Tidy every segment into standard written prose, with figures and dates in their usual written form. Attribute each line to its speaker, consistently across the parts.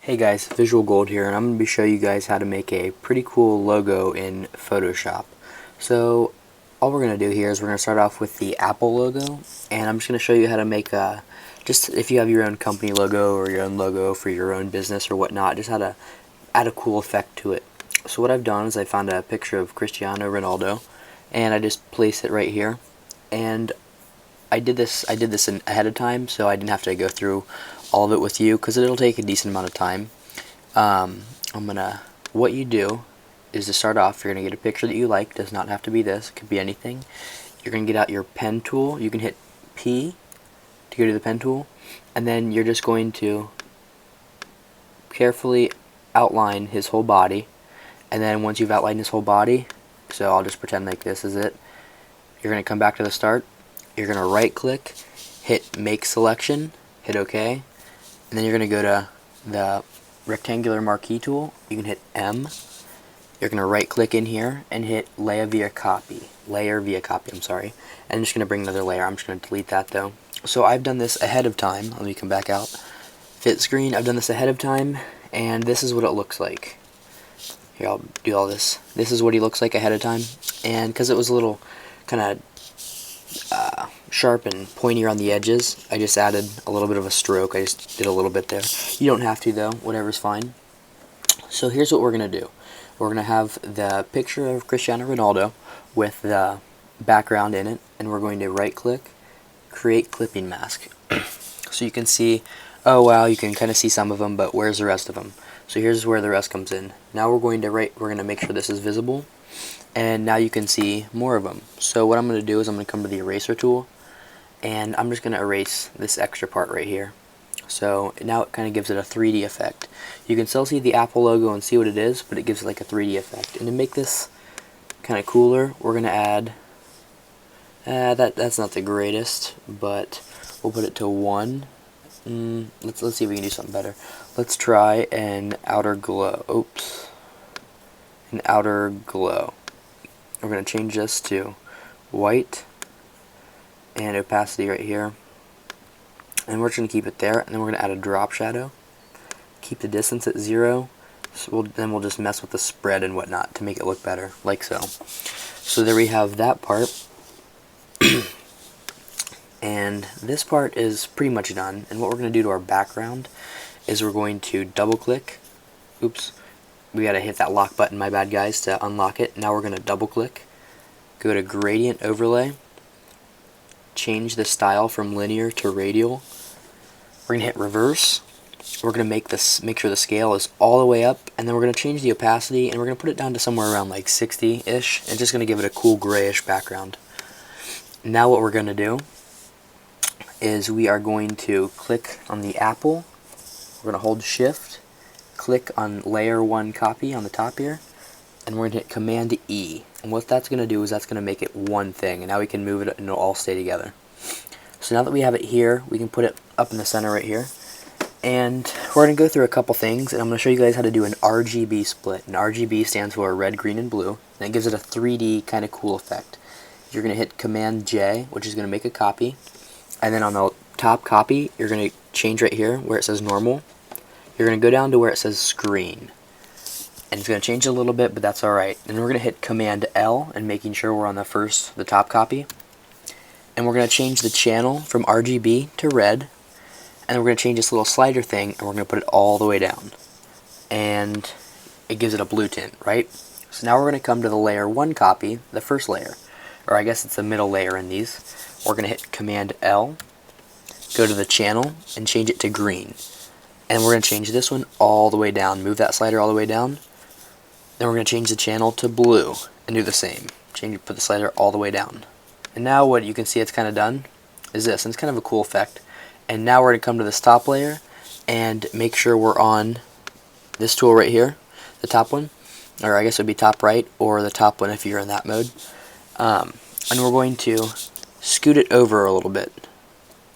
Speaker 1: Hey guys, Visual Gold here, and I'm going to be showing you guys how to make a pretty cool logo in Photoshop. So, all we're going to do here is we're going to start off with the Apple logo, and I'm just going to show you how to make just if you have your own company logo or your own logo for your own business or whatnot, just how to add a cool effect to it. So what I've done is I found a picture of Cristiano Ronaldo, and I just placed it right here, and I did this ahead of time, so I didn't have to go through all of it with you because it'll take a decent amount of time. What you do is to start off, you're gonna get a picture that you like. Does not have to be this. It could be anything. You're gonna get out your pen tool. You can hit P to go to the pen tool, and then you're just going to carefully outline his whole body. And then once you've outlined his whole body, so I'll just pretend like this is it. You're gonna come back to the start. You're gonna right click, hit Make Selection, hit OK, and then you're gonna go to the rectangular marquee tool. You can hit M. You're gonna right click in here and hit Layer via Copy. I'm sorry. And I'm just gonna bring another layer. I'm just gonna delete that though. So I've done this ahead of time. Let me come back out. Fit screen. I've done this ahead of time, and this is what it looks like. Here, I'll do all this. This is what he looks like ahead of time, and because it was a little kind of sharp and pointy on the edges, I just added a little bit of a stroke. I just did a little bit there. You don't have to though, whatever's fine. So here's what we're going to do. We're going to have the picture of Cristiano Ronaldo with the background in it, and we're going to right click, create clipping mask. So you can see, oh wow, you can kind of see some of them, but where's the rest of them? So here's where the rest comes in. Now we're going to make sure this is visible, and now you can see more of them. So what I'm going to do is I'm going to come to the eraser tool, and I'm just going to erase this extra part right here. So now it kind of gives it a 3D effect. You can still see the Apple logo and see what it is, but it gives it like a 3D effect. And to make this kind of cooler, we're going to add, that's not the greatest, but we'll put it to 1. Let's see if we can do something better. Let's try an outer glow. Oops. An outer glow. We're going to change this to white and opacity right here, and we're just going to keep it there, and then we're going to add a drop shadow, keep the distance at 0, so then we'll just mess with the spread and whatnot to make it look better, like so. So there we have that part, and this part is pretty much done. And what we're going to do to our background is we're going to double click, oops, we got to hit that lock button, my bad guys, to unlock it. Now we're going to double click, go to gradient overlay, change the style from linear to radial. We're going to hit reverse. We're going to make sure the scale is all the way up, and then we're going to change the opacity, and we're going to put it down to somewhere around like 60-ish, and just going to give it a cool grayish background. Now what we're going to do is we are going to click on the apple. We're going to hold shift, click on layer 1 copy on the top here, and we're going to hit Command E. And what that's going to do is that's going to make it one thing, and now we can move it and it'll all stay together. So now that we have it here, we can put it up in the center right here. And we're going to go through a couple things, and I'm going to show you guys how to do an RGB split. And RGB stands for red, green, and blue, and it gives it a 3D kind of cool effect. You're going to hit Command J, which is going to make a copy, and then on the top copy, you're going to change right here where it says normal. You're going to go down to where it says screen. And it's going to change a little bit, but that's alright. And we're going to hit Command L and making sure we're on the top copy. And we're going to change the channel from RGB to red. And we're going to change this little slider thing, and we're going to put it all the way down. And it gives it a blue tint, right? So now we're going to come to the layer 1 copy, the first layer. Or I guess it's the middle layer in these. We're going to hit Command L, go to the channel, and change it to green. And we're going to change this one all the way down. Move that slider all the way down. Then we're going to change the channel to blue and do the same. Put the slider all the way down. And now what you can see it's kind of done is this, and it's kind of a cool effect. And now we're going to come to this top layer and make sure we're on this tool right here, the top one, or I guess it would be top right or the top one if you're in that mode. And we're going to scoot it over a little bit.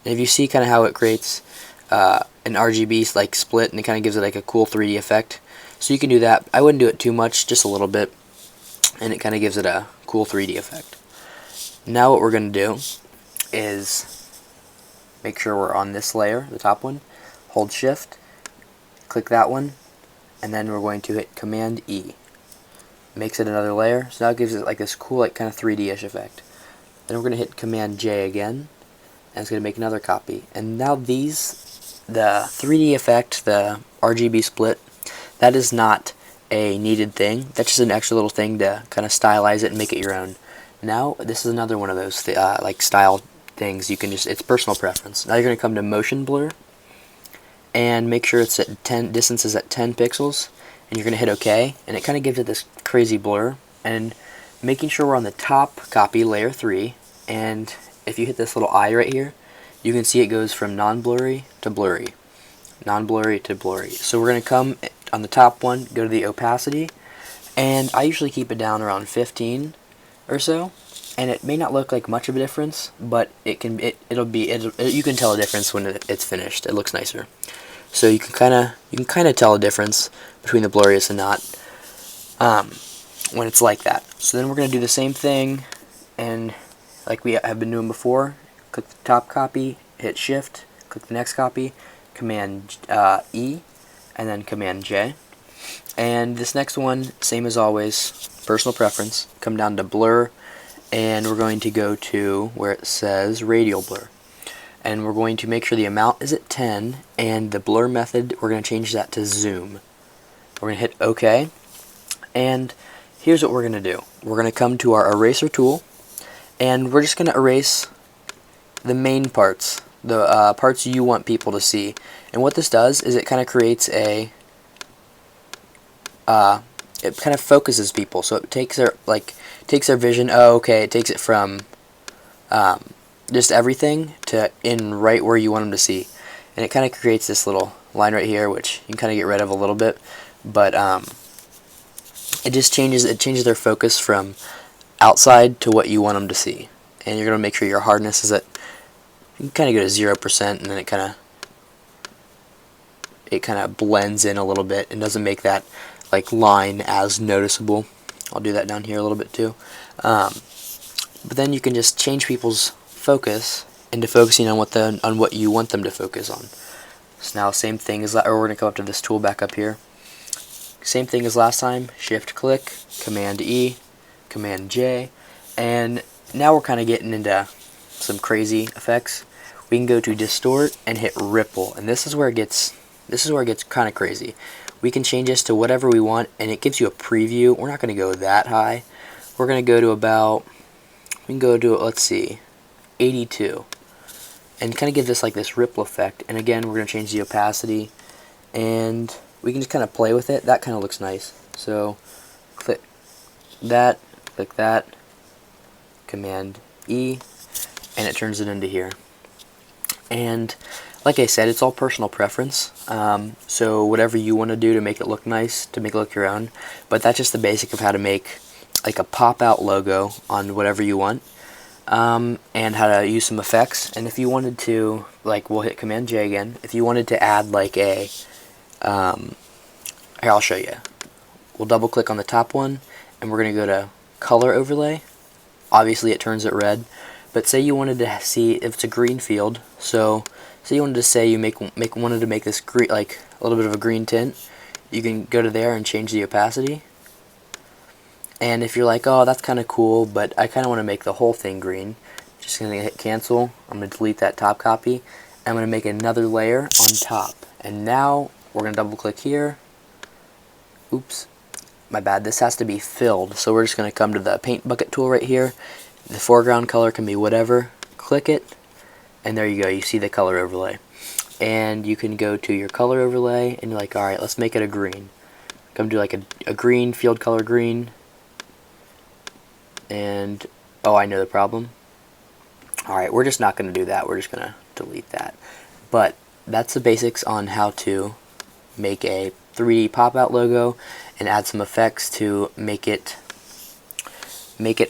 Speaker 1: And if you see kind of how it creates an RGB like split, and it kind of gives it like a cool 3D effect. So you can do that. I wouldn't do it too much, just a little bit, and it kind of gives it a cool 3D effect. Now what we're going to do is make sure we're on this layer, the top one, hold shift, click that one, and then we're going to hit Command E. Makes it another layer, so now it gives it like this cool, like kind of 3D-ish effect. Then we're going to hit Command J again, and it's going to make another copy. And now these, the 3D effect, the RGB split, that is not a needed thing. That's just an extra little thing to kind of stylize it and make it your own. Now this is another one of those like style things. You can just, it's personal preference. Now you're going to come to motion blur and make sure it's at 10, distance is at 10 pixels, and you're going to hit OK, and it kind of gives it this crazy blur. And making sure we're on the top copy, layer 3, and if you hit this little eye right here, you can see it goes from non-blurry to blurry, non-blurry to blurry. So we're going to come on the top one, go to the opacity, and I usually keep it down around 15 or so, and it may not look like much of a difference, but it can, you can tell a difference when it's finished. It looks nicer. So you can kind of tell a difference between the blurriest and not when it's like that. So then we're going to do the same thing, and like we have been doing before, click the top copy, hit Shift, click the next copy, Command E, and then Command J. And this next one, same as always, personal preference, come down to blur, and we're going to go to where it says radial blur. And we're going to make sure the amount is at 10, and the blur method, we're going to change that to zoom. We're going to hit OK, and here's what we're going to do. We're going to come to our eraser tool, and we're just going to erase the main parts, the parts you want people to see. And what this does is it kind of creates a, it kind of focuses people, so it takes their vision. Oh, okay, it takes it from just everything to in right where you want them to see, and it kind of creates this little line right here, which you can kind of get rid of a little bit, but it just changes their focus from outside to what you want them to see. And you're going to make sure your hardness is at, you can kind of go to 0%, and then it kind of blends in a little bit and doesn't make that like line as noticeable. I'll do that down here a little bit too. But then you can just change people's focus into focusing on what you want them to focus on. So now same thing as, or we're going to come up to this tool back up here. Same thing as last time, Shift click, Command E, Command J, and now we're kind of getting into some crazy effects. We can go to distort and hit ripple, and this is where it gets kind of crazy. We can change this to whatever we want, and it gives you a preview. We're not going to go that high. We're going to go to about, we can go to, let's see, 82, and kind of give this like this ripple effect. And again, we're going to change the opacity, and we can just kind of play with it. That kind of looks nice. So click that, Command E, and it turns it into here. And like I said, it's all personal preference. So whatever you want to do to make it look nice, to make it look your own. But that's just the basic of how to make like a pop-out logo on whatever you want, and how to use some effects. And if you wanted to, like, we'll hit Command J again. If you wanted to add like a, here, I'll show you. We'll double click on the top one, and we're going to go to color overlay. Obviously it turns it red, but say you wanted to see if it's a green field. So say you wanted to say you wanted to make this green, like a little bit of a green tint. You can go to there and change the opacity. And if you're like, oh, that's kind of cool, but I kind of want to make the whole thing green, just going to hit cancel. I'm going to delete that top copy. I'm going to make another layer on top. And now we're going to double click here. Oops, my bad. This has to be filled. So we're just going to come to the paint bucket tool right here. The foreground color can be whatever. Click it, and there you go. You see the color overlay. And you can go to your color overlay, and you're like, alright, let's make it a green. Come to like a green, field color green. And, oh, I know the problem. Alright, we're just not going to do that. We're just going to delete that. But that's the basics on how to make a 3D pop-out logo and add some effects to make it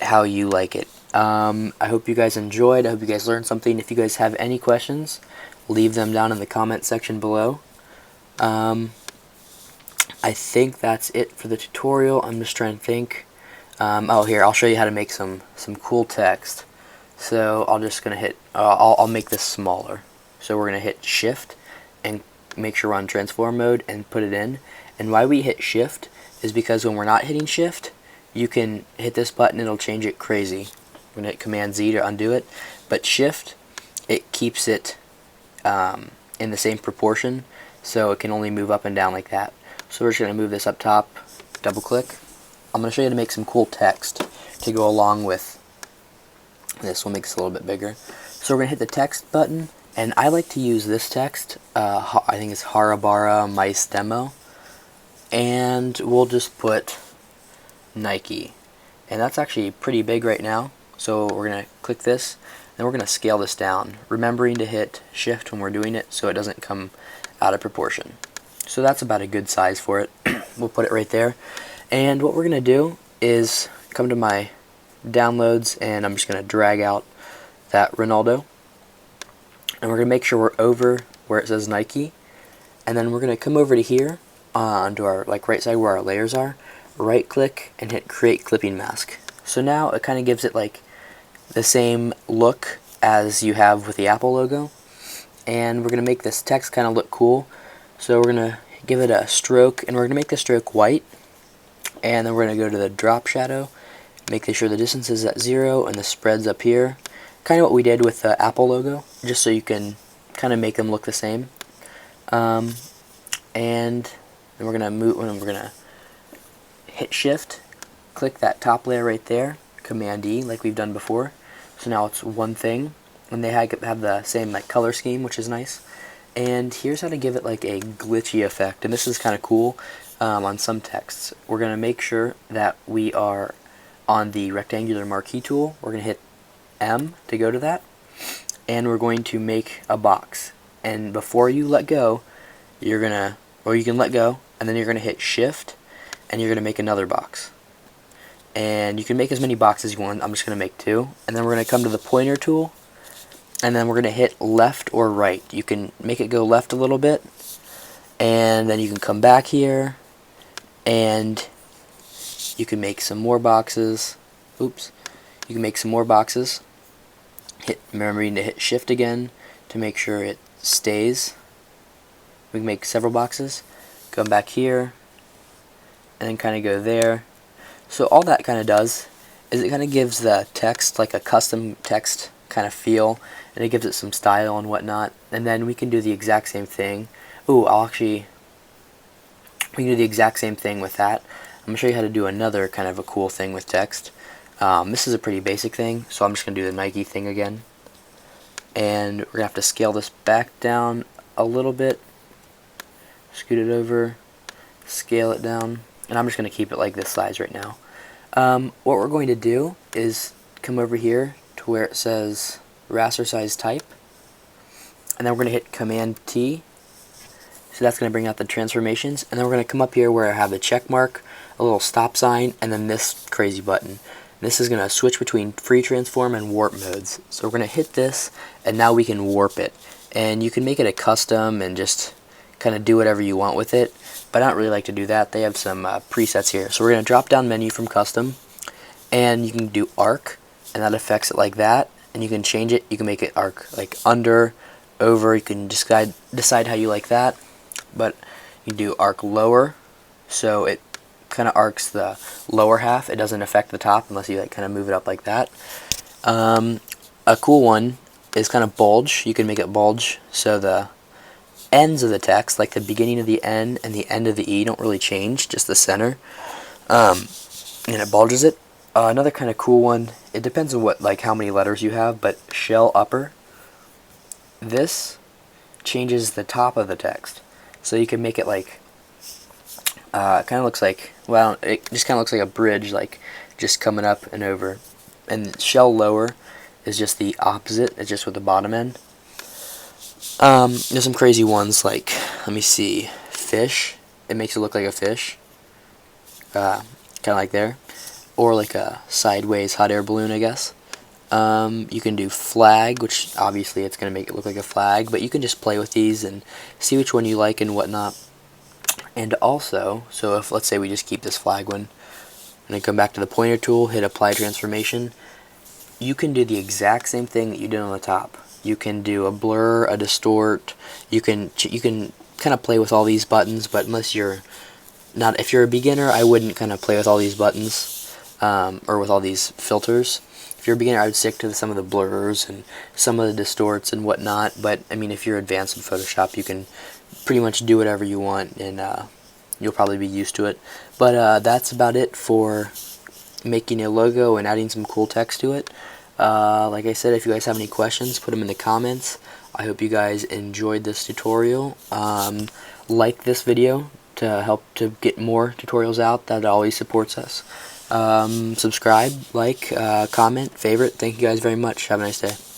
Speaker 1: how you like it. I hope you guys enjoyed. I hope you guys learned something. If you guys have any questions, leave them down in the comment section below. I think that's it for the tutorial. I'm just trying to think. Oh, here, I'll show you how to make some cool text. So I'll just gonna hit, I'll make this smaller. So we're gonna hit Shift and make sure we're on transform mode and put it in. And why we hit shift is because when we're not hitting shift, you can hit this button, it'll change it crazy. I'm going to hit Command Z to undo it, but shift, it keeps it in the same proportion, so it can only move up and down like that. So we're just going to move this up top, double click. I'm going to show you how to make some cool text to go along with this. We'll make this a little bit bigger. So we're going to hit the text button, and I like to use this text. I think it's Harabara Mice Demo, and we'll just put Nike, and that's actually pretty big right now. So we're going to click this, and we're going to scale this down, remembering to hit shift when we're doing it so it doesn't come out of proportion. So that's about a good size for it. We'll put it right there, and what we're going to do is come to my downloads, and I'm just going to drag out that Ronaldo, and we're going to make sure we're over where it says Nike, and then we're going to come over to here onto our right side where our layers are, right click and hit create clipping mask. So now it kind of gives it like the same look as you have with the Apple logo, and we're going to make this text kind of look cool. So we're going to give it a stroke, and we're going to make the stroke white, and then we're going to go to the drop shadow, making sure the distance is at 0 and the spread's up here, kind of what we did with the Apple logo, just so you can kind of make them look the same. And then we're going to move, and we're going to hit shift, click that top layer right there, Command E like we've done before. So now it's one thing, and they have the same like color scheme, which is nice. And here's how to give it like a glitchy effect, and this is kind of cool on some texts. We're going to make sure that we are on the rectangular marquee tool. We're going to hit M to go to that, and we're going to make a box. And before you let go, you're going to, or you can let go, and then you're going to hit shift, and you're going to make another box. And you can make as many boxes as you want. I'm just going to make 2, and then we're going to come to the pointer tool, and then we're going to hit left or right. You can make it go left a little bit, and then you can come back here, and you can make some more boxes. Oops. You can make some more boxes. Remembering to hit shift again to make sure it stays. We can make several boxes. Come back here, and then kind of go there. So all that kind of does is it kind of gives the text like a custom text kind of feel, and it gives it some style and whatnot. And then we can do the exact same thing. Ooh, we can do the exact same thing with that. I'm going to show you how to do another kind of a cool thing with text. This is a pretty basic thing, so I'm just going to do the Nike thing again. And we're going to have to scale this back down a little bit. Scoot it over, scale it down, and I'm just going to keep it like this size right now. What we're going to do is come over here to where it says raster size type, and then we're going to hit Command T. So that's going to bring out the transformations, and then we're going to come up here where I have the check mark, a little stop sign, and then this crazy button. This is going to switch between free transform and warp modes. So we're going to hit this, and now we can warp it. And you can make it a custom and just kind of do whatever you want with it, but I don't really like to do that. They have some presets here. So we're going to drop down menu from custom, and you can do arc, and that affects it like that, and you can change it. You can make it arc like under, over. You can decide how you like that, but you do arc lower, so it kind of arcs the lower half. It doesn't affect the top unless you like kind of move it up like that. A cool one is kind of bulge. You can make it bulge so the ends of the text, like the beginning of the N and the end of the E, don't really change, just the center, and it bulges it. Another kind of cool one, it depends on how many letters you have, but shell upper, this changes the top of the text, so you can make it like it kind of looks like, well, it just kind of looks like a bridge, like just coming up and over. And shell lower is just the opposite. It's just with the bottom end. There's some crazy ones like, let me see, fish. It makes it look like a fish, kind of like there, or like a sideways hot air balloon, I guess. You can do flag, which obviously it's going to make it look like a flag, but you can just play with these and see which one you like and whatnot. And also, so if let's say we just keep this flag one, and then come back to the pointer tool, hit apply transformation, you can do the exact same thing that you did on the top. You can do a blur, a distort, you can kind of play with all these buttons, but unless you're not, if you're a beginner, I wouldn't kind of play with all these buttons, or with all these filters. If you're a beginner, I would stick to some of the blurs and some of the distorts and whatnot, but I mean, if you're advanced in Photoshop, you can pretty much do whatever you want, and you'll probably be used to it. But that's about it for making a logo and adding some cool text to it. Like I said, if you guys have any questions, put them in the comments. I hope you guys enjoyed this tutorial. Like this video to help to get more tutorials out. That always supports us. Subscribe, like, comment, favorite. Thank you guys very much. Have a nice day.